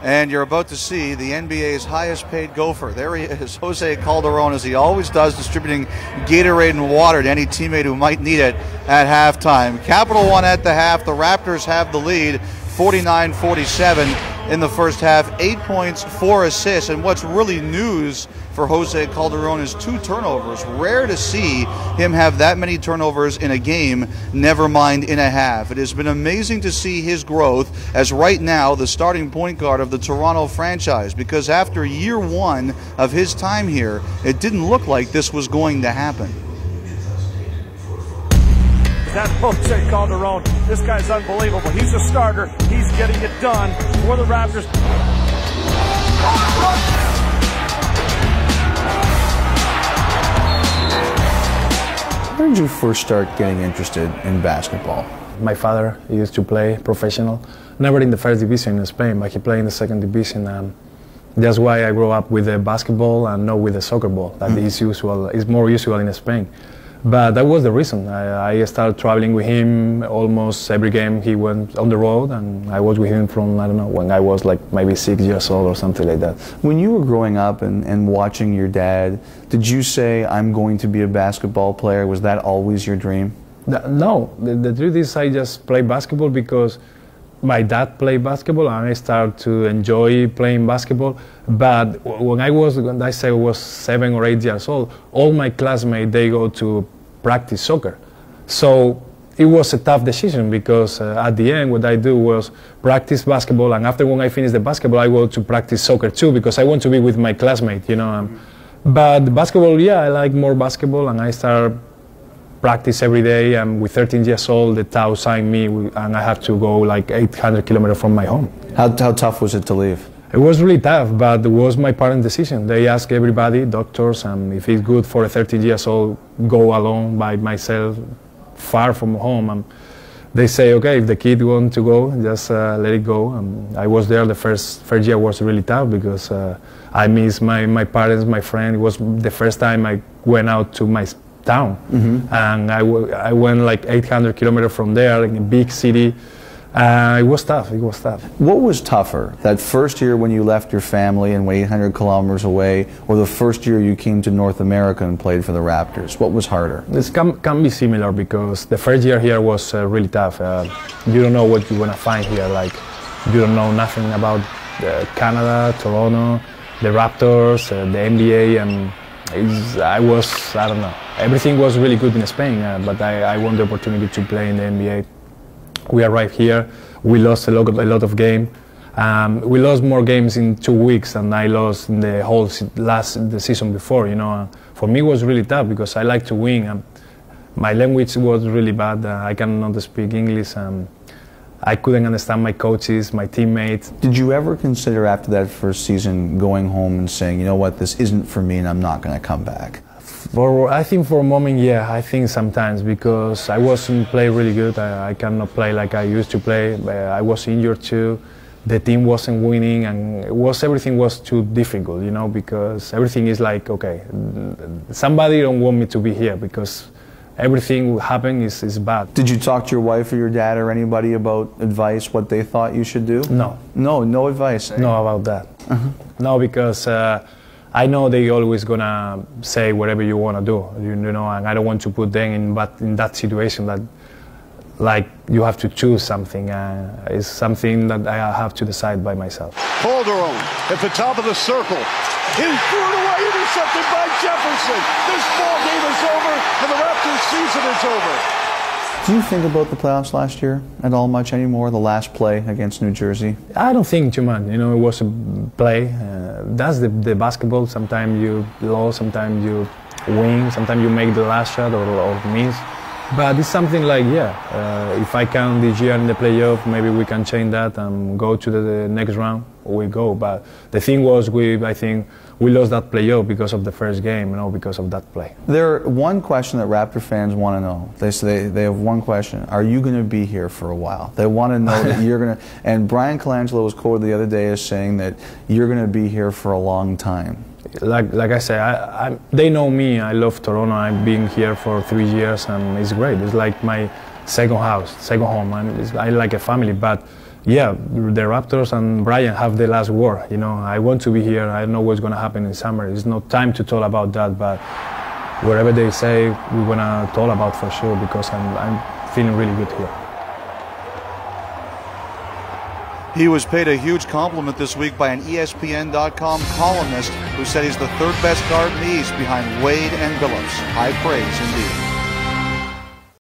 And you're about to see the NBA's highest paid gopher. There he is, Jose Calderon, as he always does, distributing Gatorade and water to any teammate who might need it at halftime. Capital One at the half. The Raptors have the lead, 49-47 in the first half. 8 points, 4 assists. And what's really news for Jose Calderon is 2 turnovers. Rare to see him have that many turnovers in a game, never mind in a half. It has been amazing to see his growth as right now the starting point guard of the Toronto franchise, because after year 1 of his time here, it didn't look like this was going to happen. That's Jose Calderon. This guy's unbelievable. He's a starter. He's getting it done for the Raptors. Where did you first start getting interested in basketball? My father used to play professional, never in the first division in Spain, but he played in the second division. That's why I grew up with the basketball and not with the soccer ball. That is more usual in Spain. But that was the reason. I started traveling with him almost every game he went on the road, and I was with him from, I don't know, when I was like maybe 6 years old or something like that. When you were growing up and watching your dad, did you say, I'm going to be a basketball player? Was that always your dream? No, the truth is I just play basketball because my dad played basketball and I started to enjoy playing basketball. But when I was 7 or 8 years old, all my classmates, they go to practice soccer. So it was a tough decision because at the end what I do was practice basketball, and after when I finish the basketball I go to practice soccer too because I want to be with my classmates, you know. But basketball, yeah, I like more basketball, and I start practice every day. And with 13 years old, the Tau signed me, and I have to go like 800 kilometers from my home. How tough was it to leave? It was really tough, but it was my parents' decision. They asked everybody, doctors, if it's good for a 13 years old, go alone by myself, far from home. And they say, okay, if the kid wants to go, just let it go. I was there. The first year was really tough because I missed my parents, my friend. It was the first time I went out to my town, and I went like 800 kilometers from there in a big city. It was tough. It was tough. What was tougher, that first year when you left your family and were 800 kilometers away, or the first year you came to North America and played for the Raptors? What was harder? This can be similar because the first year here was really tough. You don't know what you're gonna find here. Like, you don't know nothing about Canada, Toronto, the Raptors, the NBA, and I don't know. Everything was really good in Spain, but I won the opportunity to play in the NBA. We arrived here, we lost a lot of games. We lost more games in 2 weeks than I lost in the whole the season before, you know. For me it was really tough because I like to win. My language was really bad. I cannot speak English. I couldn't understand my coaches, my teammates. Did you ever consider after that first season going home and saying, you know what, this isn't for me and I'm not going to come back? I think for a moment, yeah, I think sometimes because I wasn't playing really good. I cannot play like I used to play. I was injured too. The team wasn't winning, and everything was too difficult, you know, because everything is like, okay, somebody don't want me to be here because everything happening is bad. Did you talk to your wife or your dad or anybody about advice, what they thought you should do? No. No advice? Eh? No about that. No, because I know they always gonna say whatever you want to do, you know, and I don't want to put them in that situation that, like, you have to choose something. It's something that I have to decide by myself. Calderon at the top of the circle. He's thrown away, intercepted by Jefferson. This ball game is over, and the Raptors' season is over. Do you think about the playoffs last year at all much anymore, the last play against New Jersey? I don't think too much. You know, it was a play. That's the basketball. Sometimes you lose, sometimes you win, sometimes you make the last shot or miss. But it's something like, if I can this year in the playoff, maybe we can change that and go to the next round, we go. But the thing was, I think we lost that playoff because of the first game, you know, because of that play. One question that Raptor fans want to know. They say they have one question: are you going to be here for a while? They want to know that you're going to. And Brian Colangelo was quoted the other day as saying that you're going to be here for a long time. Like I said, they know me. I love Toronto. I've been here for 3 years, and it's great. It's like my second house, second home. I like a family, but yeah, the Raptors and Brian have the last word. You know, I want to be here. I don't know what's going to happen in summer. It's no time to talk about that, but whatever they say, we're going to talk about for sure, because I'm feeling really good here. He was paid a huge compliment this week by an ESPN.com columnist who said he's the third best guard in the East behind Wade and Billups. High praise indeed.